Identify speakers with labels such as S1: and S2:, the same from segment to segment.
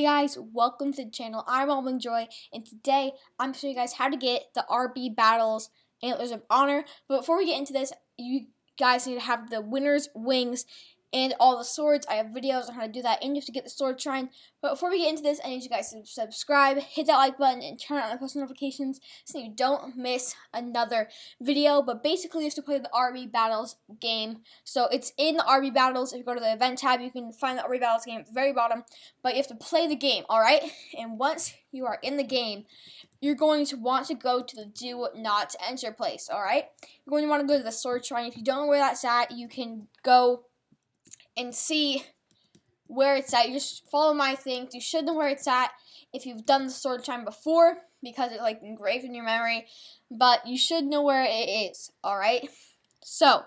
S1: guys, welcome to the channel. I'm Almond Joy, and today I'm showing you guys how to get the RB Battles Antlers of Honor. But before we get into this, you guys need to have the winner's wings and all the swords. I have videos on how to do that, and you have to get the sword shrine. But before we get into this, I need you guys to subscribe, hit that like button, and turn on post notifications so you don't miss another video. But basically, you have to play the RB Battles game. So it's in the RB Battles. If you go to the event tab, you can find the RB Battles game at the very bottom. But you have to play the game, alright? And once you are in the game, you're going to want to go to the do not enter place, alright? You're going to want to go to the sword shrine. If you don't know where that's at, you can go and see where it's at. You just follow my things. You should know where it's at if you've done the sword shrine before, because it's like engraved in your memory, but you should know where it is, alright? So,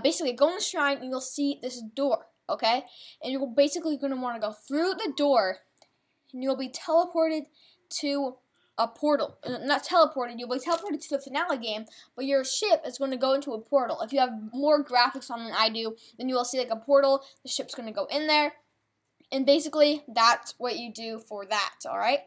S1: basically go in the shrine and you'll see this door, okay? And you're basically going to want to go through the door and you'll be teleported to a portal. Not teleported, you'll be teleported to the finale game, but your ship is going to go into a portal. If you have more graphics on than I do, then you will see like a portal, the ship's going to go in there, and basically that's what you do for that, alright?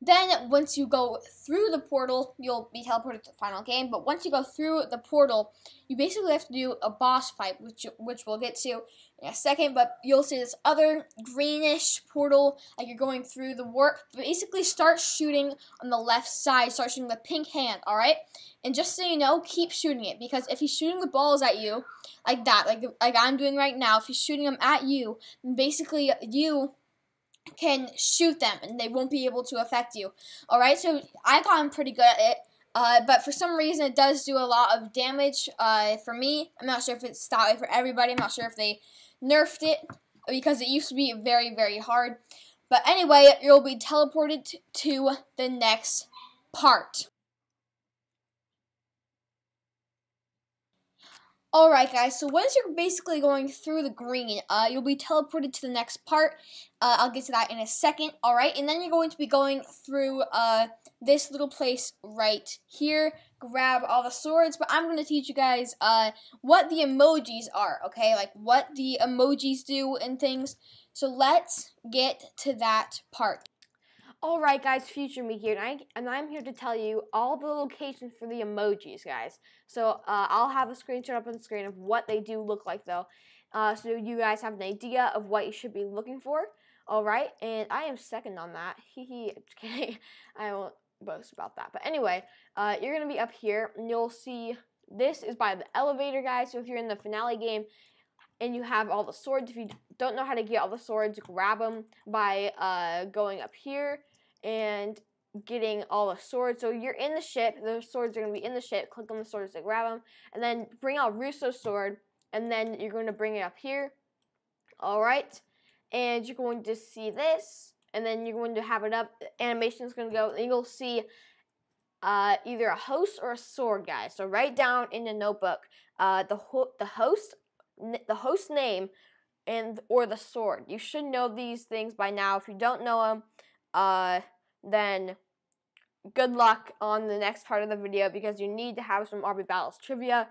S1: Then, once you go through the portal, you'll be teleported to the final game, but once you go through the portal, you basically have to do a boss fight, which we'll get to in a second, but you'll see this other greenish portal, like you're going through the warp. Basically, start shooting on the left side, start shooting the pink hand, alright? And just so you know, keep shooting it, because if he's shooting the balls at you, like that, like I'm doing right now, if he's shooting them at you, then basically you can shoot them and they won't be able to affect you. Alright, so I got him pretty good at it, but for some reason it does do a lot of damage for me. I'm not sure if it's that way for everybody. I'm not sure if they nerfed it, because it used to be very, very hard. But anyway, you'll be teleported to the next part. Alright guys, so once you're basically going through the green, you'll be teleported to the next part. I'll get to that in a second, alright? And then you're going to be going through this little place right here. Grab all the swords, but I'm going to teach you guys what the emojis are, okay? Like what the emojis do and things. So let's get to that part.
S2: Alright guys, Future Me here, and I'm here to tell you all the locations for the emojis, guys. So I'll have a screenshot up on the screen of what they do look like, though, so you guys have an idea of what you should be looking for. Alright, and I am second on that. Hee, just kidding. I won't boast about that. But anyway, you're going to be up here, and you'll see this is by the elevator, guys. So if you're in the finale game and you have all the swords, if you don't know how to get all the swords, grab them by going up here and getting all the swords. So you're in the ship, the swords are going to be in the ship, click on the swords to grab them, and then bring out Russo's sword, and then you're going to bring it up here, alright, and you're going to see this, and then you're going to have it up, the animation is going to go, and you'll see either a host or a sword, guys. So write down in the notebook the host name or the sword. You should know these things by now. If you don't know them, then good luck on the next part of the video, because you need to have some RB Battles trivia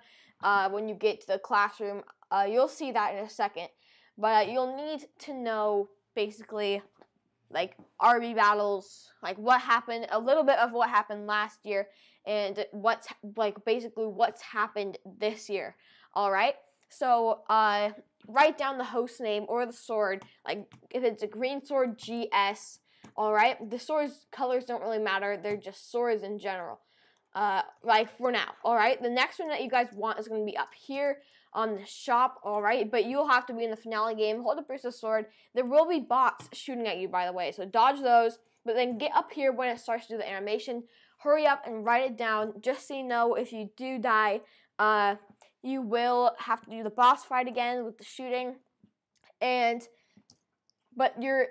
S2: when you get to the classroom. You'll see that in a second, but you'll need to know basically like RB Battles, like what happened, a little bit of what happened last year, and what's happened this year. Alright, so write down the host name or the sword, like if it's a green sword, GS. Alright, the swords colors don't really matter, they're just swords in general, like for now. Alright, the next one that you guys want is going to be up here on the shop, alright, but you'll have to be in the finale game, hold up Russo's sword. There will be bots shooting at you, by the way, so dodge those, but then get up here when it starts to do the animation. Hurry up and write it down, just so you know if you do die, you will have to do the boss fight again with the shooting, but your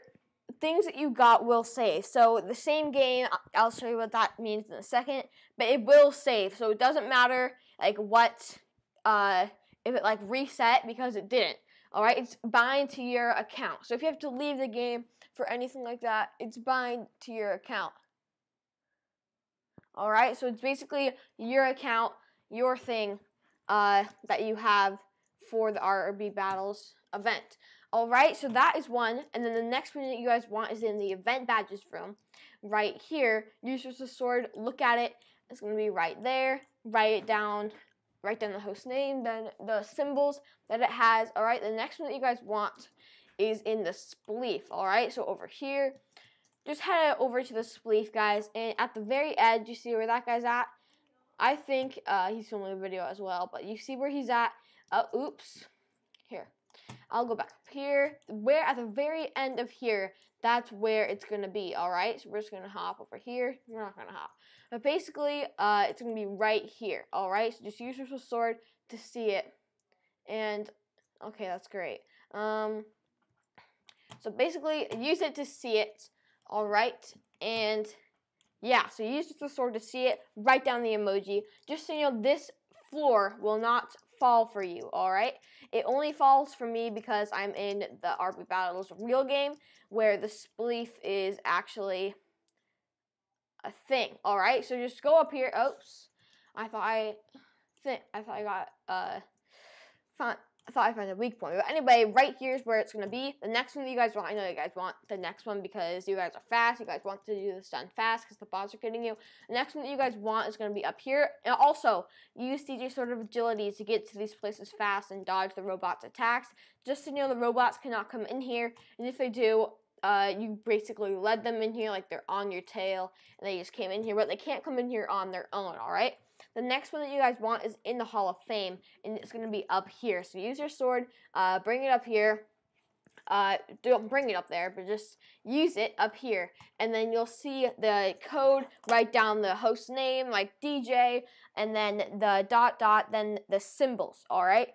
S2: things that you got will save. So the same game, I'll show you what that means in a second, but it will save. So it doesn't matter like what, if it like reset, because it didn't. Alright, it's bind to your account. So if you have to leave the game for anything like that, it's bind to your account. Alright, so it's basically your account, your thing that you have for the RB Battles event. Alright, so that is one. And then the next one that you guys want is in the event badges room. Right here, use your sword, look at it. It's going to be right there. Write down the host name, then the symbols that it has. Alright, the next one that you guys want is in the spleef. Alright, so over here, just head over to the spleef, guys. And at the very edge, you see where that guy's at? I think he's filming a video as well, but you see where he's at? Oops. Here. I'll go back up here. Where at the very end of here, that's where it's going to be, all right? So we're just going to hop over here. We're not going to hop. But basically, it's going to be right here, all right? So just use your sword to see it. And, okay, that's great. So basically, use it to see it, all right? And, yeah, so use the sword to see it. Write down the emoji. Just so you know, this floor will not fall for you, alright? It only falls for me because I'm in the RB Battles real game where the spleef is actually a thing, alright? So just go up here. Oops. I thought I found a weak point. But anyway, right here is where it's going to be. The next one that you guys want, I know you guys want the next one because you guys are fast. You guys want to do this done fast because the bots are getting you. The next one that you guys want is going to be up here. And also, use DJ sort of agility to get to these places fast and dodge the robots' attacks. Just so you know, the robots cannot come in here. And if they do, you basically led them in here like they're on your tail. And they just came in here. But they can't come in here on their own, alright? The next one that you guys want is in the Hall of Fame, and it's going to be up here. So use your sword, bring it up here. Don't bring it up there, but just use it up here. And then you'll see the code, write down the host name, like DJ, and then the ... then the symbols, alright?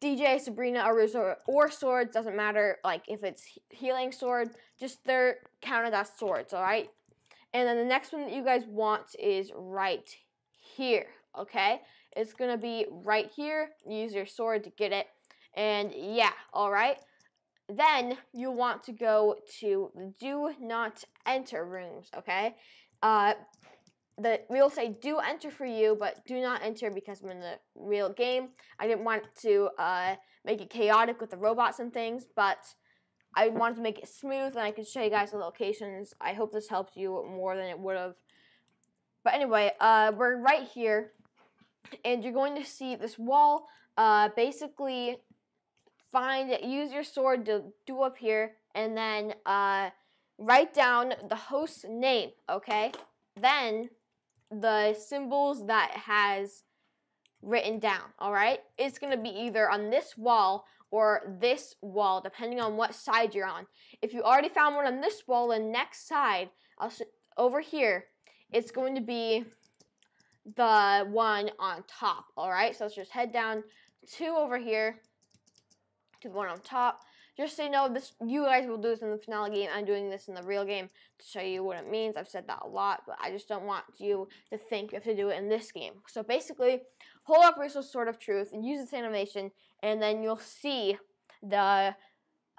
S2: DJ, Sabrina, or swords, doesn't matter, like if it's healing sword, just they're counted as swords, alright? And then the next one that you guys want is right here, okay? It's gonna be right here. Use your sword to get it. And yeah, alright? Then you want to go to the do not enter rooms, okay? We'll say do enter for you, but do not enter because I'm in the real game. I didn't want to make it chaotic with the robots and things, but I wanted to make it smooth and I could show you guys the locations. I hope this helps you more than it would have. But anyway, we're right here, and you're going to see this wall. Basically, use your sword to do up here, and then write down the host's name, okay? Then the symbols that it has written down, alright? It's going to be either on this wall or this wall, depending on what side you're on. If you already found one on this wall, the next side, over here, it's going to be the one on top, alright? So let's just head down to over here, to the one on top. Just so you know, you guys will do this in the finale game. I'm doing this in the real game to show you what it means. I've said that a lot, but I just don't want you to think you have to do it in this game. So basically, hold up Rachel's Sword of Truth and use this animation, and then you'll see the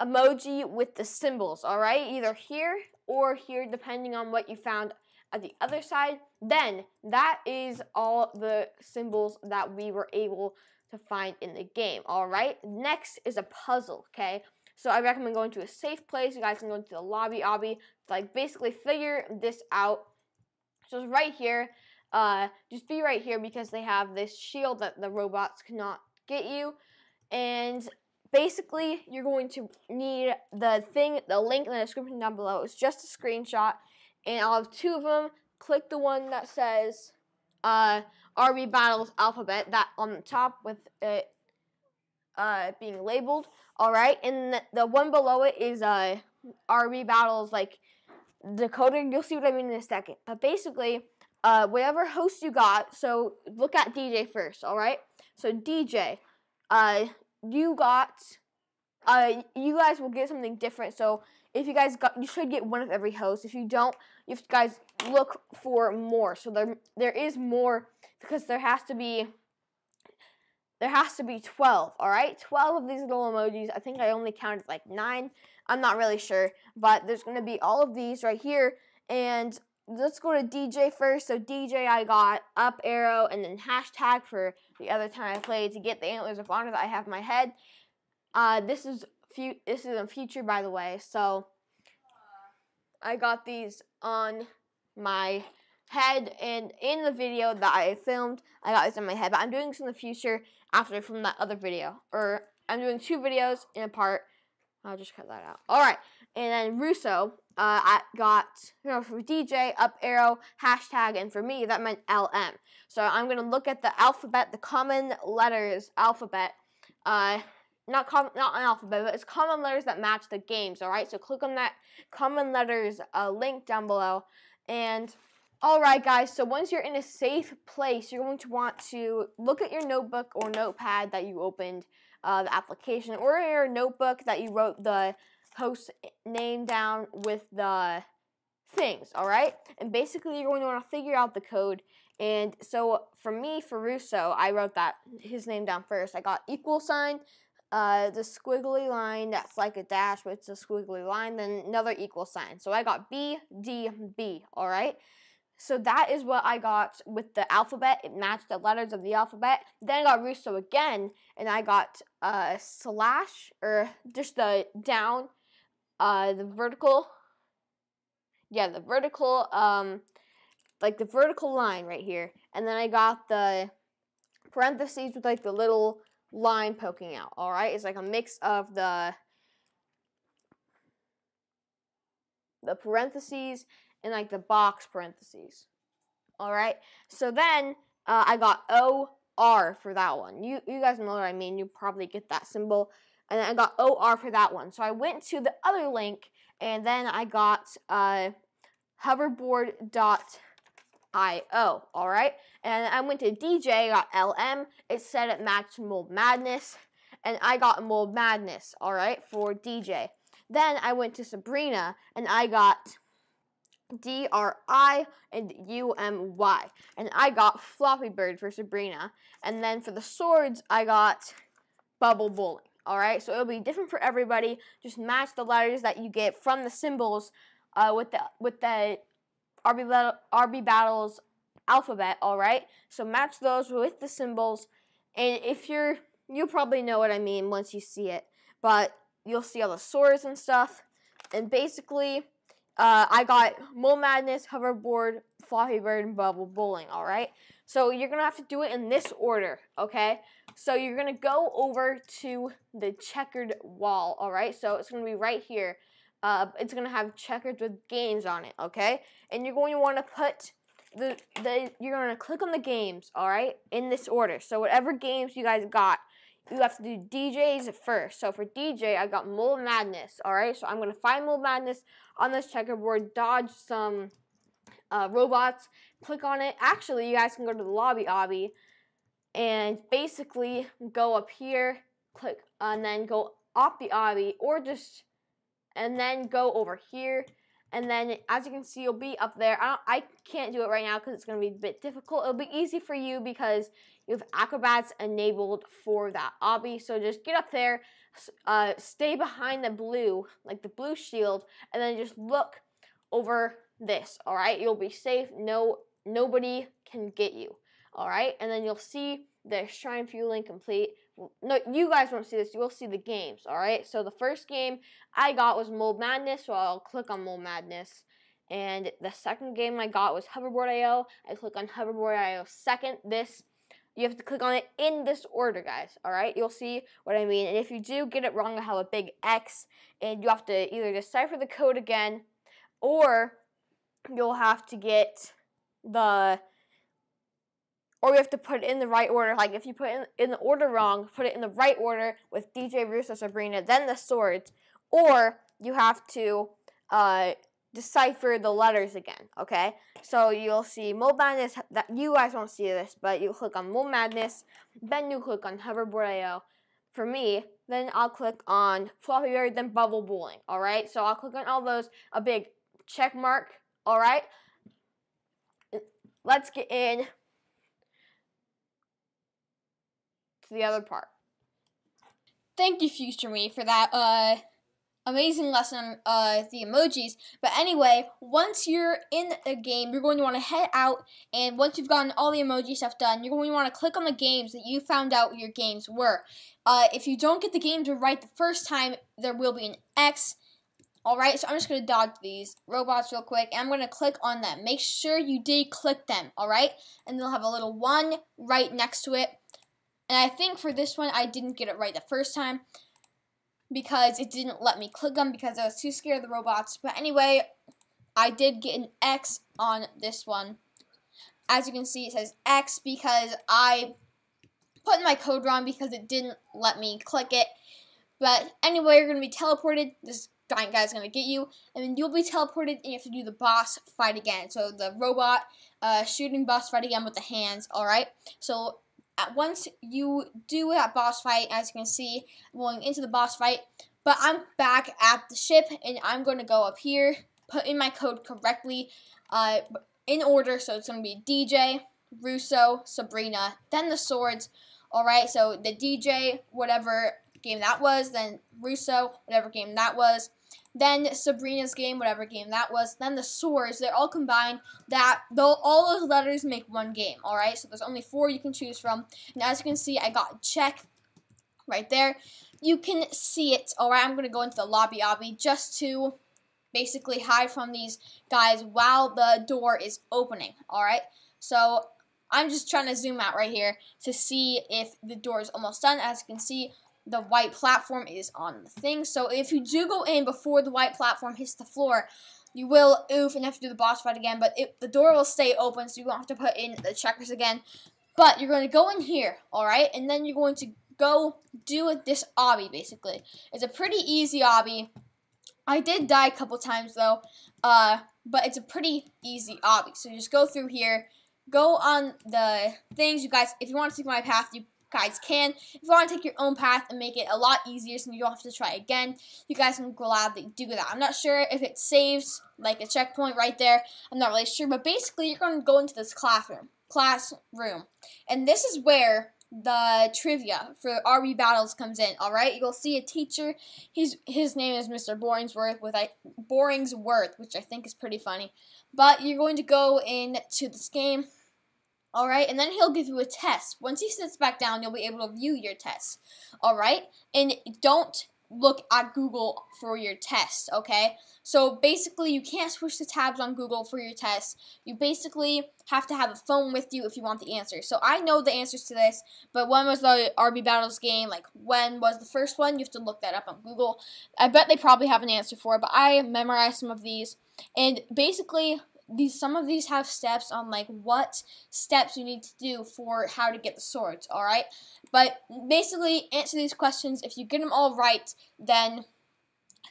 S2: emoji with the symbols, alright? Either here or here, depending on what you found at the other side. Then that is all the symbols that we were able to find in the game. Alright, next is a puzzle, okay? So I recommend going to a safe place. You guys can go to the lobby, like basically figure this out. So it's right here. Just be right here because they have this shield that the robots cannot get you. And basically, you're going to need the link in the description down below. It's just a screenshot. And I'll have two of them. Click the one that says RB Battles Alphabet, that on the top with it being labeled. Alright, and the one below it is RB Battles, like, decoded. You'll see what I mean in a second. But basically, whatever host you got, so look at DJ first, alright? So DJ, you guys will get something different. So if you guys you should get one of every host. If you don't, you guys look for more. So there is more because there has to be 12, all right? 12 of these little emojis. I think I only counted like 9. I'm not really sure, but there's going to be all of these right here. And let's go to DJ first. So DJ, I got up arrow and then hashtag for the other time I played to get the Antlers of Honor that I have in my head. This is this is in future, by the way. So I got these on my head, and in the video that I filmed, I got this on my head. But I'm doing this in the future after from that other video, or I'm doing 2 videos in a part. I'll just cut that out. All right, and then Russo, I got, for DJ, up arrow, hashtag, and for me that meant LM. So I'm gonna look at the alphabet, the common letters alphabet. Not an alphabet, but it's common letters that match the games. All right, so click on that common letters link down below. And all right, guys. So once you're in a safe place, you're going to want to look at your notebook or notepad that you opened the application, or your notebook that you wrote the host name down with the things. All right, and basically you're going to want to figure out the code. And so for me, for Russo, I wrote his name down first. I got equal sign. The squiggly line that's like a dash, but it's a squiggly line, then another equal sign. So I got B, D, B, all right? So that is what I got with the alphabet. It matched the letters of the alphabet. Then I got Russo again, and I got slash, or just the down, the vertical, like the vertical line right here. And then I got the parentheses with like the little line poking out. All right, it's like a mix of the parentheses and like the box parentheses. All right, so then I got OR for that one. You guys know what I mean. You probably get that symbol. And then I got OR for that one. So I went to the other link, and then I got hoverboard.io, all right? And I went to DJ, got LM. It said it matched Mold Madness, and I got Mold Madness, all right, for DJ. Then I went to Sabrina, and I got DRI and UMY, and I got Floppy Bird for Sabrina. And then for the swords, I got Bubble Bowling, all right? So it'll be different for everybody. Just match the letters that you get from the symbols with the RB Battles alphabet, all right? So match those with the symbols, and if you'll probably know what I mean once you see it, but you'll see all the swords and stuff. And basically, I got Mold Madness, Hoverboard, Floppy Bird, and Bubble Bowling, all right? So you're going to have to do it in this order, okay? So you're going to go over to the checkered wall, all right? So it's going to be right here. It's going to have checkers with games on it, okay? And you're going to want to put you're going to click on the games, all right, in this order. So whatever games you guys got, you have to do DJs first. So for DJ, I got Mold Madness, all right? So I'm going to find Mold Madness on this checkerboard, dodge some robots, click on it. Actually, you guys can go to the lobby obby and basically go up here, click, and then go off the obby, or just, and then go over here. And then, as you can see, you'll be up there. I can't do it right now because it's going to be a bit difficult. It'll be easy for you because you have acrobats enabled for that obby. So just get up there, stay behind the blue, like the blue shield, and then just look over this, all right? You'll be safe. Nobody can get you, all right? And then you'll see the Shrine Fueling complete. No, you guys won't see this. You will see the games, all right? So the first game I got was Mold Madness, so I'll click on Mold Madness. And the second game I got was Hoverboard.io. I click on Hoverboard.io second. You have to click on it in this order, guys, all right? You'll see what I mean. And if you do get it wrong, I have a big X, and you have to either decipher the code again, or you'll have to get or you have to put it in the right order. Like, if you put it in the order wrong, put it in the right order with DJ, Russo, Sabrina, then the swords. Or you have to decipher the letters again, okay? So you'll see Mold Madness. That you guys won't see this, but you click on Mold Madness, then you click on Hoverboard.io. For me, then I'll click on Floppy Bird, then Bubble Bowling, all right? So I'll click on all those, a big check mark, all right? Let's get in to the other part.
S1: Thank you, Future Me, for that amazing lesson on the emojis. But anyway, once you're in a game, you're going to want to head out, and once you've gotten all the emoji stuff done, you're going to want to click on the games that you found out your games were. If you don't get the games right the first time, there will be an X. Alright, so I'm just going to dodge these robots real quick, and I'm going to click on them. Make sure you did click them, alright? And they'll have a little 1 right next to it. And I think for this one, I didn't get it right the first time, because it didn't let me click them because I was too scared of the robots. But anyway, I did get an X on this one. As you can see, it says X because I put in my code wrong because it didn't let me click it. But anyway, you're going to be teleported. This giant guy's going to get you, and then you'll be teleported, and you have to do the boss fight again. So the robot shooting boss fight again with the hands, alright? So once you do that boss fight, as you can see, I'm going into the boss fight, but I'm back at the ship, and I'm going to go up here, put in my code correctly, in order, so it's going to be DJ, Russo, Sabrina, then the swords, alright, so the DJ, whatever game that was, then Russo, whatever game that was, then Sabrina's game, whatever game that was, then the swords, they're all combined, all those letters make one game, alright? So there's only 4 you can choose from, and as you can see, I got check right there. You can see it, alright? I'm going to go into the lobby just to basically hide from these guys while the door is opening, alright? So I'm just trying to zoom out right here to see if the door is almost done. As you can see, the white platform is on the thing. So if you do go in before the white platform hits the floor, you will oof and have to do the boss fight again. But the door will stay open, so you won't have to put in the checkers again. But you're going to go in here, alright? And then you're going to go do this obby, basically. It's a pretty easy obby. I did die a couple times, though. But it's a pretty easy obby. So just go through here. Go on the things, you guys. If you want to take my path, you guys can. If you want to take your own path and make it a lot easier so you don't have to try again, you guys can gladly do that. I'm not sure if it saves like a checkpoint right there. I'm not really sure, but basically you're going to go into this classroom. And this is where the trivia for RB battles comes in, alright? You'll see a teacher. His name is Mr. Boringsworth, which I think is pretty funny. But you're going to go into this game. Alright, and then he'll give you a test. Once he sits back down, you'll be able to view your test. Alright? And don't look at Google for your test, okay? So basically, you can't switch the tabs on Google for your test. You basically have to have a phone with you if you want the answer. So I know the answers to this, but when was the RB Battles game? Like, when was the first one? You have to look that up on Google. I bet they probably have an answer for it, but I memorized some of these. And basically, some of these have steps on like what steps you need to do for how to get the swords, alright? But basically, answer these questions. If you get them all right, then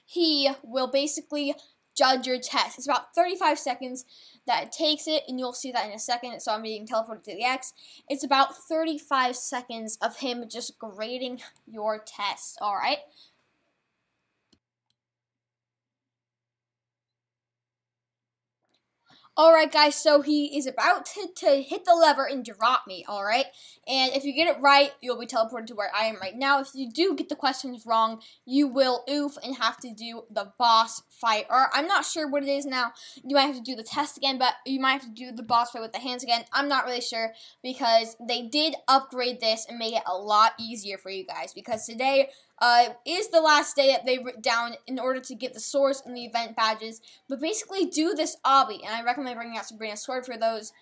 S1: he will basically judge your test. It's about 35 seconds that it takes it, and you'll see that in a second. So I'm being teleported to the X. It's about 35 seconds of him just grading your test, alright? Alright guys, so he is about to hit the lever and drop me, alright? And if you get it right, you'll be teleported to where I am right now. If you do get the questions wrong, you will oof and have to do the boss fight. Or I'm not sure what it is now. You might have to do the test again, but you might have to do the boss fight with the hands again. I'm not really sure because they did upgrade this and make it a lot easier for you guys. Because today is the last day that they wrote down in order to get the swords and the event badges. But basically do this obby, and I recommend bringing out Sabrina's sword for those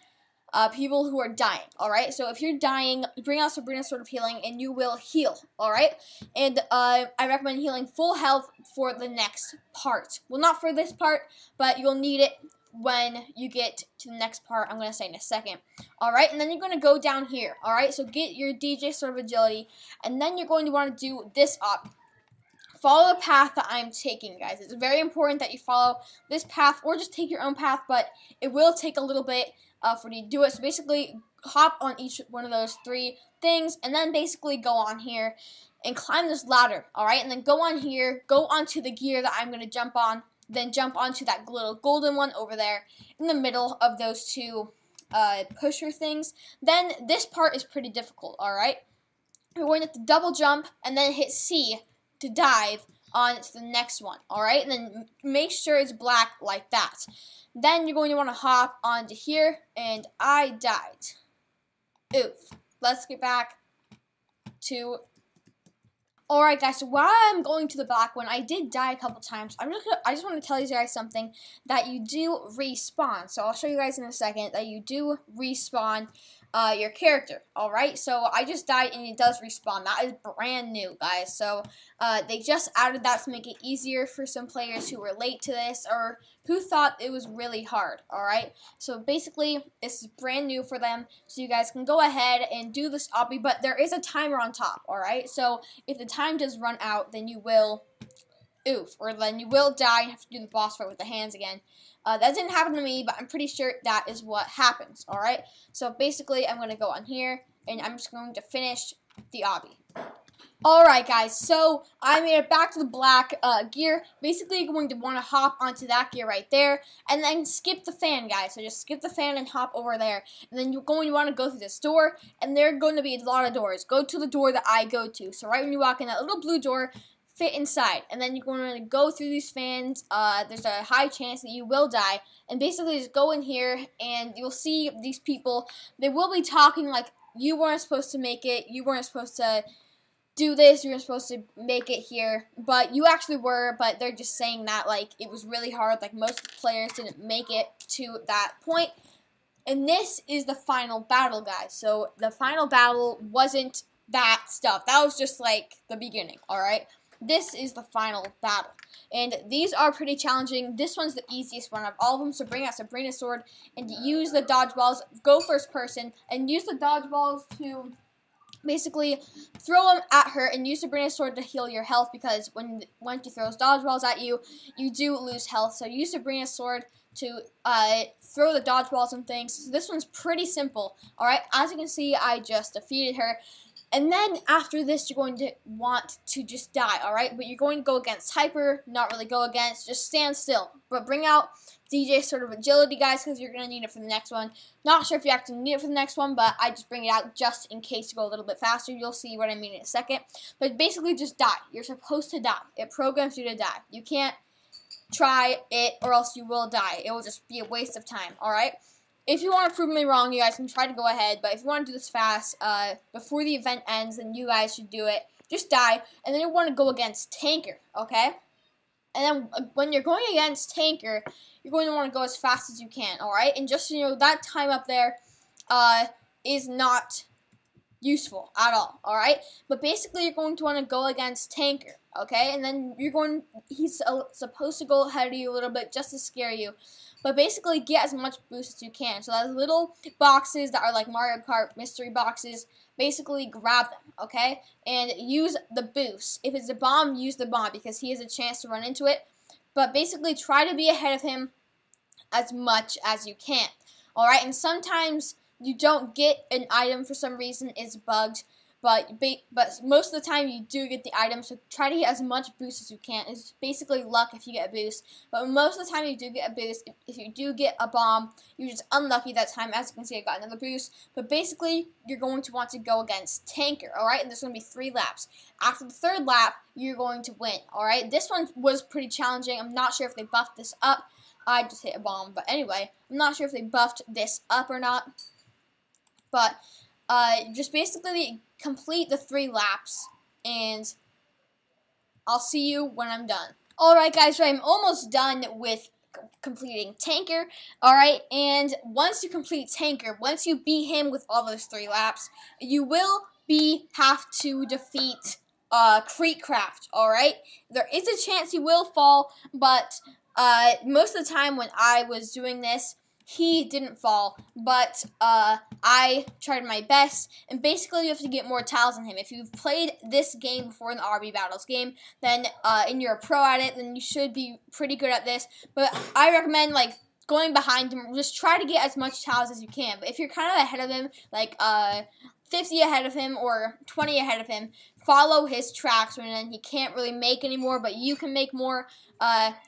S1: people who are dying, alright? So if you're dying, bring out Sabrina's sword of healing, and you will heal, alright? And I recommend healing full health for the next part. Well, not for this part, but you'll need it when you get to the next part, I'm going to say in a second. Alright, and then you're going to go down here, alright? So get your DJ sword of agility, and then you're going to want to do this up. Follow the path that I'm taking, guys. It's very important that you follow this path, or just take your own path, but it will take a little bit for you to do it. So basically, hop on each one of those 3 things, and then basically go on here and climb this ladder, alright? And then go on here, go onto the gear that I'm going to jump on, then jump onto that little golden one over there in the middle of those 2 pusher things. Then this part is pretty difficult, alright? You're going to have to double jump and then hit C to dive on to the next one, alright? And then make sure it's black like that. Then you're going to want to hop onto here, and I died. Oof. Let's get back to... Alright guys, so while I'm going to the black one, I did die a couple times. I just want to tell you guys something, that you do respawn. So I'll show you guys in a second that you do respawn your character, alright? So I just died and it does respawn. That is brand new, guys. So they just added that to make it easier for some players who were late to this or who thought it was really hard, alright? So basically, this is brand new for them, so you guys can go ahead and do this obby, but there is a timer on top, alright? So if the time does run out, then you will or then you will die and have to do the boss fight with the hands again. That didn't happen to me, but I'm pretty sure that is what happens, alright? So basically, I'm going to go on here, and I'm just going to finish the obby. Alright guys, so I made it back to the black gear. Basically, you're going to want to hop onto that gear right there, and then skip the fan, guys. So just skip the fan and hop over there. And then you're going to want to go through this door, and there are going to be a lot of doors. Go to the door that I go to. So right when you walk in that little blue door, fit inside, and then you're going to go through these fans. There's a high chance that you will die, and basically just go in here, and you'll see these people. They will be talking like, you weren't supposed to make it, you weren't supposed to do this, you were supposed to make it here, but you actually were, but they're just saying that like it was really hard, like most players didn't make it to that point. And this is the final battle, guys. So the final battle wasn't that stuff. That was just like the beginning, alright? This is the final battle. And these are pretty challenging. This one's the easiest one of all of them. So bring out Sabrina's sword and use the dodgeballs. Go first person and use the dodgeballs to basically throw them at her and use Sabrina's sword to heal your health, because when she throws dodgeballs at you, you do lose health. So use Sabrina's sword to throw the dodgeballs and things. So this one's pretty simple. Alright, as you can see, I just defeated her. And then after this, you're going to want to just die, alright? But you're going to go against Hyper, not really go against, just stand still. But bring out DJ's sort of agility, guys, because you're going to need it for the next one. Not sure if you actually need it for the next one, but I just bring it out just in case you go a little bit faster. You'll see what I mean in a second. But basically, just die. You're supposed to die. It programs you to die. You can't try it or else you will die. It will just be a waste of time, alright? If you want to prove me wrong, you guys can try to go ahead, but if you want to do this fast, before the event ends, then you guys should do it. Just die, and then you want to go against Tanker, okay? And then when you're going against Tanker, you're going to want to go as fast as you can, alright? And just so you know, that time up there is not useful at all, alright? But basically, you're going to want to go against Tanker, okay? And then he's supposed to go ahead of you a little bit just to scare you. But basically, get as much boost as you can. So those little boxes that are like Mario Kart mystery boxes, basically grab them, okay? And use the boost. If it's a bomb, use the bomb because he has a chance to run into it. But basically, try to be ahead of him as much as you can, alright? And sometimes you don't get an item for some reason, it's bugged. But most of the time you do get the item, so try to get as much boost as you can. It's basically luck if you get a boost. But most of the time you do get a boost. If you do get a bomb, you're just unlucky that time. As you can see, I got another boost. But basically, you're going to want to go against Tanker, alright? And there's going to be 3 laps. After the 3rd lap, you're going to win, alright? This one was pretty challenging. I'm not sure if they buffed this up. I just hit a bomb. But anyway, I'm not sure if they buffed this up or not. But just basically complete the 3 laps, and I'll see you when I'm done. Alright guys, so I'm almost done with completing Tanker, alright, and once you complete Tanker, once you beat him with all those 3 laps, you will have to defeat Creekcraft, alright? There is a chance he will fall, but most of the time when I was doing this, he didn't fall, but I tried my best, and basically you have to get more tiles than him. If you've played this game before in the RB Battles game, then and you're a pro at it, then you should be pretty good at this. But I recommend like going behind him. Just try to get as much tiles as you can. But if you're kind of ahead of him, like 50 ahead of him or 20 ahead of him, follow his tracks, and then he can't really make any more, but you can make more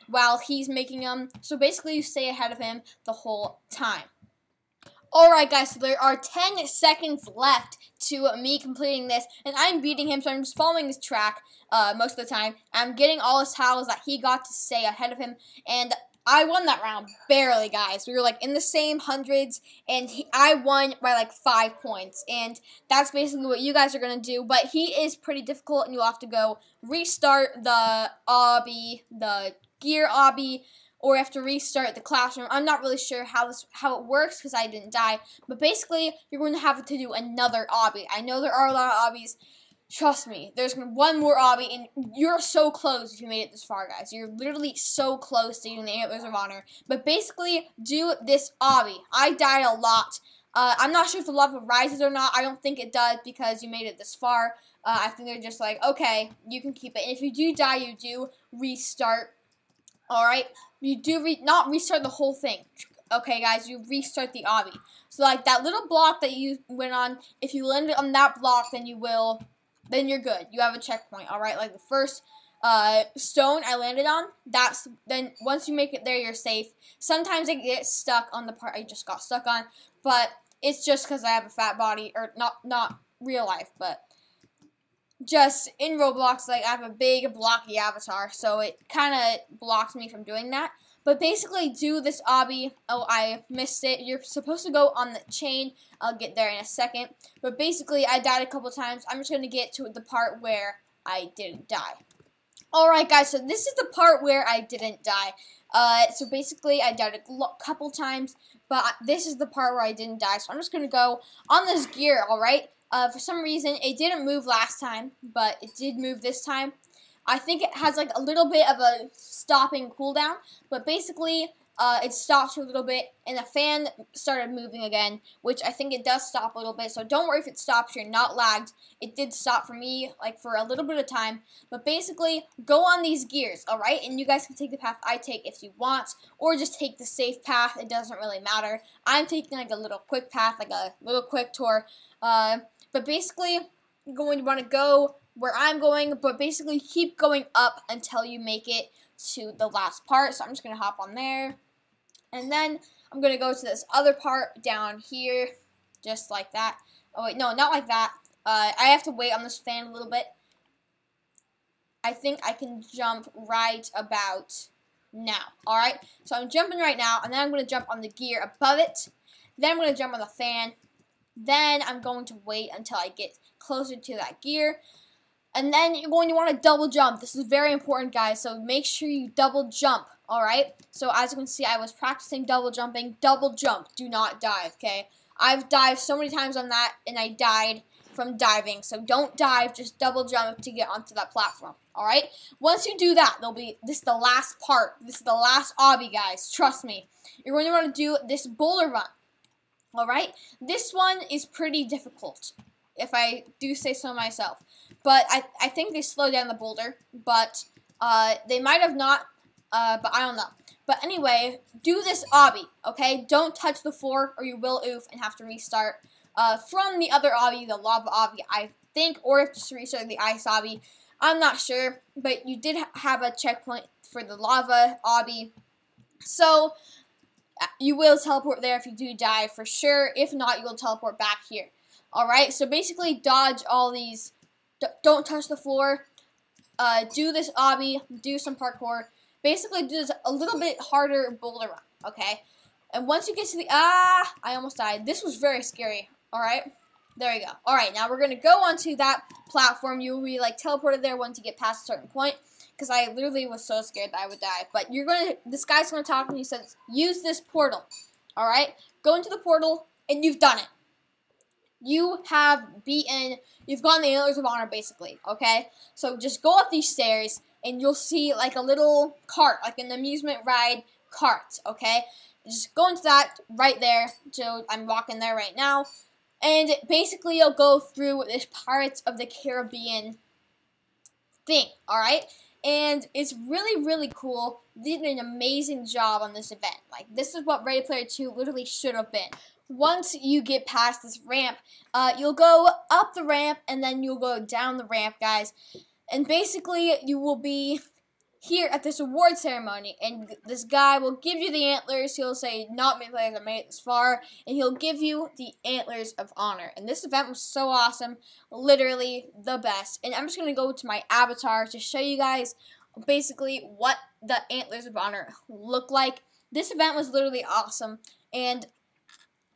S1: while he's making them. So basically you stay ahead of him the whole time. Alright guys, so there are 10 seconds left to me completing this, and I'm beating him, so I'm just following his track most of the time. I'm getting all his tiles that he got to say ahead of him, and I won that round, barely guys. We were like in the same hundreds, and I won by like 5 points, and that's basically what you guys are going to do, but he is pretty difficult, and you'll have to go restart the obby, the gear obby, or you have to restart the classroom. I'm not really sure how it works because I didn't die. But basically, you're going to have to do another obby. I know there are a lot of obbies. Trust me, there's one more obby, and you're so close if you made it this far, guys. You're literally so close to doing the Antlers of Honor. But basically, do this obby. I died a lot. I'm not sure if the lava rises or not. I don't think it does because you made it this far. I think they're just like, okay, you can keep it. And if you do die, you do restart. Alright, you do not restart the whole thing. Okay, guys, you restart the obby. So, like, that little block that you went on, if you landed on that block, then then you're good. You have a checkpoint, alright? Like, the first stone I landed on, then once you make it there, you're safe. Sometimes I get stuck on the part I just got stuck on, but it's just because I have a fat body, or not real life, but just in Roblox, like, I have a big blocky avatar, so it kind of blocks me from doing that. But basically, do this obby. Oh, I missed it. You're supposed to go on the chain. I'll get there in a second. But basically, I died a couple times. I'm just going to get to the part where I didn't die. Alright, guys, so this is the part where I didn't die. So basically, I died a couple times, but this is the part where I didn't die. So I'm just going to go on this gear, alright? For some reason, it didn't move last time, but it did move this time. I think it has like a little bit of a stopping cooldown, but basically it stops for a little bit, and the fan started moving again, which I think it does stop a little bit, so don't worry if it stops, you're not lagged. It did stop for me, like, for a little bit of time, but basically, go on these gears, alright? And you guys can take the path I take if you want, or just take the safe path, it doesn't really matter. I'm taking, like, a little quick path, like a little quick tour, but basically, you're going to want to go where I'm going, but basically keep going up until you make it to the last part. So I'm just going to hop on there. And then I'm going to go to this other part down here, just like that. Oh, wait, no, not like that. I have to wait on this fan a little bit. I think I can jump right about now. Alright, so I'm jumping right now, and then I'm going to jump on the gear above it. Then I'm going to jump on the fan. Then I'm going to wait until I get closer to that gear. And then you're going to want to double jump. This is very important, guys, so make sure you double jump, alright? So as you can see, I was practicing double jumping. Double jump. Do not dive, okay? I've dived so many times on that, and I died from diving. So don't dive, just double jump to get onto that platform, alright? Once you do that, this is the last part. This is the last obby, guys. Trust me. You're going to want to do this boulder run. Alright, this one is pretty difficult, if I do say so myself. But I think they slowed down the boulder, but they might have not, but I don't know. But anyway, do this obby, okay? Don't touch the floor or you will oof and have to restart from the other obby, the lava obby, I think, or if just restart the ice obby. I'm not sure, but you did have a checkpoint for the lava obby. So you will teleport there if you do die for sure. If not, you will teleport back here. Alright, so basically dodge all these. Don't touch the floor. Do this obby. Do some parkour. Basically do this a little bit harder boulder run. Okay? And once you get to the... I almost died. This was very scary. Alright? There you go. Alright, now we're going to go onto that platform. You will be like teleported there once you get past a certain point. Because I literally was so scared that I would die. But this guy's going to talk and he says, use this portal. Alright? Go into the portal and you've done it. You have you've gone the Antlers of Honor basically. Okay? So just go up these stairs and you'll see like a little cart, like an amusement ride cart. Okay? Just go into that right there. So I'm walking there right now. And basically you'll go through this Pirates of the Caribbean thing. Alright? And it's really, really cool. They did an amazing job on this event. Like, this is what Ready Player 2 literally should have been. Once you get past this ramp, you'll go up the ramp, and then you'll go down the ramp, guys. And basically, you will be here at this award ceremony, and this guy will give you the antlers. He'll say, not many players have made it this far, and he'll give you the Antlers of Honor. And this event was so awesome, literally the best. And I'm just going to go to my avatar to show you guys basically what the Antlers of Honor look like. This event was literally awesome, and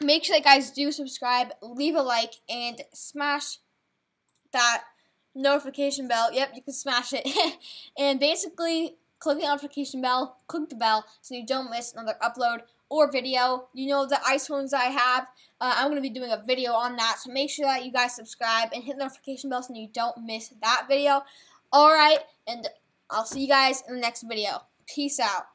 S1: make sure that guys do subscribe, leave a like, and smash that notification bell. Yep, you can smash it. And basically, click the notification bell, click the bell, so you don't miss another upload or video. You know the ice horns I have, I'm going to be doing a video on that, so make sure that you guys subscribe and hit the notification bell so you don't miss that video. Alright, and I'll see you guys in the next video. Peace out.